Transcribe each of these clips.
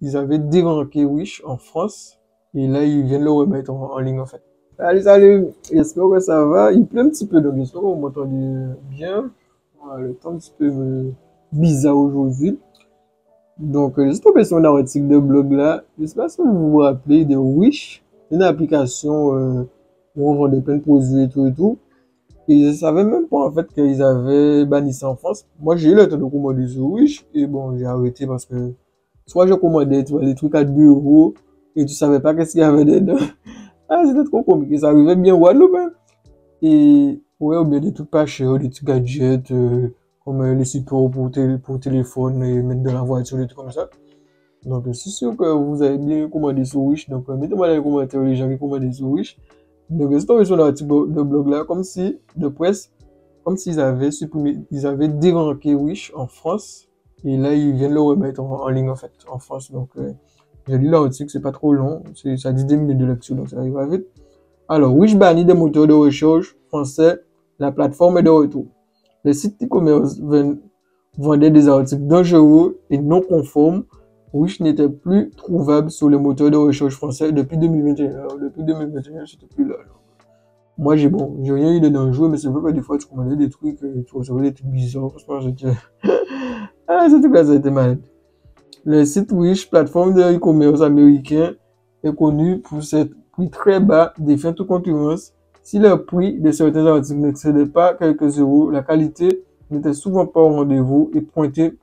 ils avaient déranqué Wish en France. Et là, ils viennent le remettre en ligne, en fait. Allez, salut! J'espère que ça va. Il pleut un petit peu, donc j'espère que vous m'entendez bien. Voilà, le temps un petit peu bizarre aujourd'hui. Donc, je suis tombé sur un article de blog là. Je ne sais pas si vous vous rappelez de Wish, une application où on vendait plein de produits et tout et tout. Et je savais même pas en fait qu'ils avaient banni ça en France. Moi, j'ai eu le temps de commander sur Wish et bon, j'ai arrêté parce que soit je commandais, tu vois, des trucs à 2 euros et tu savais pas qu'est-ce qu'il y avait dedans. Ah, c'était trop compliqué. Ça arrivait bien Guadeloupe, hein. Et ouais, ou bien des trucs pas chers, des trucs gadgets, comme les supports pour téléphone et mettre dans la voiture, des trucs comme ça. Donc, c'est sûr que vous avez bien commandé sur Wish. Donc, mettez-moi dans les commentaires les gens qui commandent sur Wish. Donc, c'est tombé sur l'article de blog là, comme si, de presse, comme s'ils avaient supprimé, ils avaient déranqué Wish en France. Et là, ils viennent le remettre en ligne, en fait, en France. Donc, j'ai lu l'article, c'est pas trop long. Ça dit 10 minutes de lecture, donc ça arrive vite. Alors, Wish bannit des moteurs de recherche français. La plateforme est de retour. Les sites e-commerce vendaient des articles dangereux et non conformes. Wish n'était plus trouvable sur les moteurs de recherche français depuis 2021. Alors, depuis 2021, c'était plus là. Moi, j'ai rien eu de dangereux, mais c'est vrai que des fois, tu commandais des trucs, tu recevais des trucs bizarres. Franchement, j'étais, ah, ce truc-là, ça a été malade. Le site Wish, plateforme de e-commerce américain, est connu pour ses prix très bas, défiant toute concurrence. Si le prix de certains articles n'excédait pas quelques euros, la qualité n'était souvent pas au rendez-vous et pointée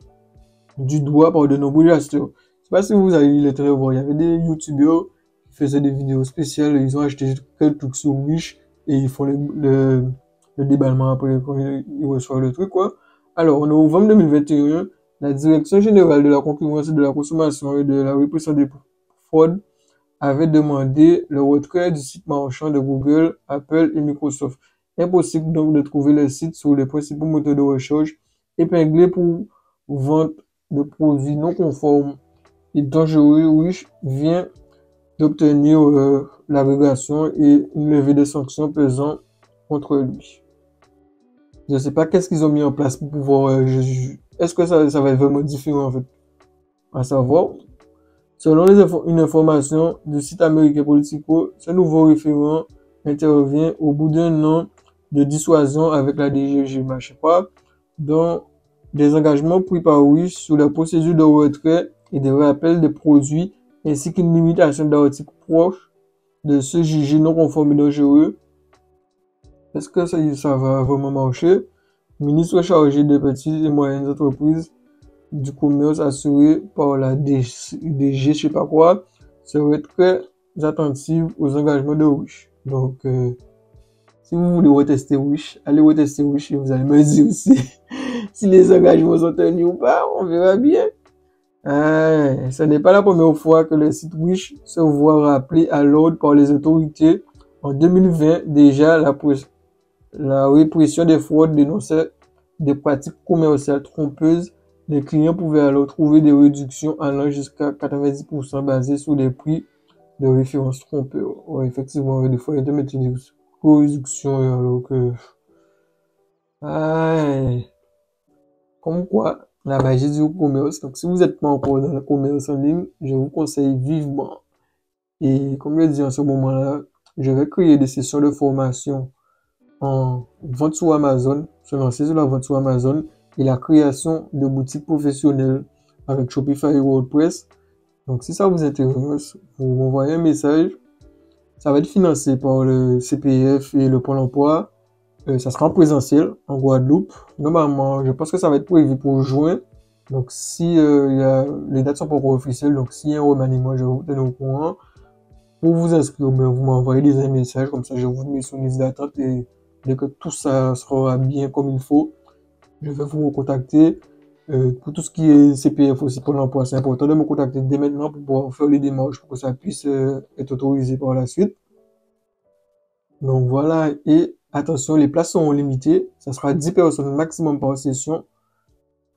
du doigt par de nombreux acheteurs. Je sais pas si vous avez eu le temps voir, il y avait des youtubeurs qui faisaient des vidéos spéciales, ils ont acheté quelques trucs sur Wish et ils font le déballement après quand ils reçoivent le truc, quoi. Alors, en novembre 2021, la Direction générale de la concurrence et de la consommation et de la répression des fraudes avait demandé le retrait du site marchand de Google, Apple et Microsoft. Impossible donc de trouver le site sur les principaux moteurs de recherche épinglés pour vente de produits non conformes et dangereux. Wish vient d'obtenir l'abrogation et une levée des sanctions pesant contre lui. Je ne sais pas qu'est-ce qu'ils ont mis en place pour pouvoir est-ce que ça va être vraiment différent en fait? À savoir, selon une information du site américain Politico, ce nouveau référent intervient au bout d'un an de dissuasion avec la DGG, je sais pas, dont des engagements pris par Wish sur la procédure de retrait et de rappel des produits, ainsi qu'une limitation d'articles proches de ceux jugés non conformes et dangereux. Est-ce que ça va vraiment marcher? Ministre chargé des petites et moyennes entreprises du commerce assuré par la DG, je sais pas quoi, serait très attentive aux engagements de Wish. Donc, si vous voulez retester Wish, allez retester Wish et vous allez me dire aussi si les engagements sont tenus ou pas, on verra bien. Ce n'est pas la première fois que le site Wish se voit rappelé à l'ordre par les autorités. En 2020, déjà, la répression des fraudes dénonçait des pratiques commerciales trompeuses. Les clients pouvaient alors trouver des réductions allant jusqu'à 90% basées sur des prix de référence trompeurs. Ouais, effectivement, des fois, il y a des réductions alors que... Comme quoi, la magie du commerce. Donc, si vous n'êtes pas encore dans le commerce en ligne, je vous conseille vivement. Et comme je dis en ce moment-là, je vais créer des sessions de formation en vente sur Amazon, se lancer sur la vente sur Amazon et la création de boutiques professionnelles avec Shopify et WordPress. Donc, si ça vous intéresse, vous m'envoyez un message. Ça va être financé par le CPF et le Pôle emploi. Ça sera en présentiel en Guadeloupe. Normalement, je pense que ça va être prévu pour juin. Donc, si les dates sont pas encore officielles, donc s'il y a un remaniement, je vais vous tenir au courant. Pour vous inscrire, vous m'envoyez des messages, comme ça je vous mets sur une liste d'attente et dès que tout ça sera bien comme il faut, je vais vous recontacter. Pour tout ce qui est CPF aussi pour l'emploi, c'est important de me contacter dès maintenant pour pouvoir faire les démarches pour que ça puisse être autorisé par la suite. Donc voilà, et attention, les places sont limitées. Ça sera 10 personnes maximum par session.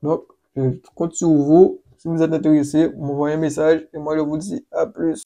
Donc, je compte sur vous. Si vous êtes intéressé, vous m'envoyez un message et moi je vous dis à plus.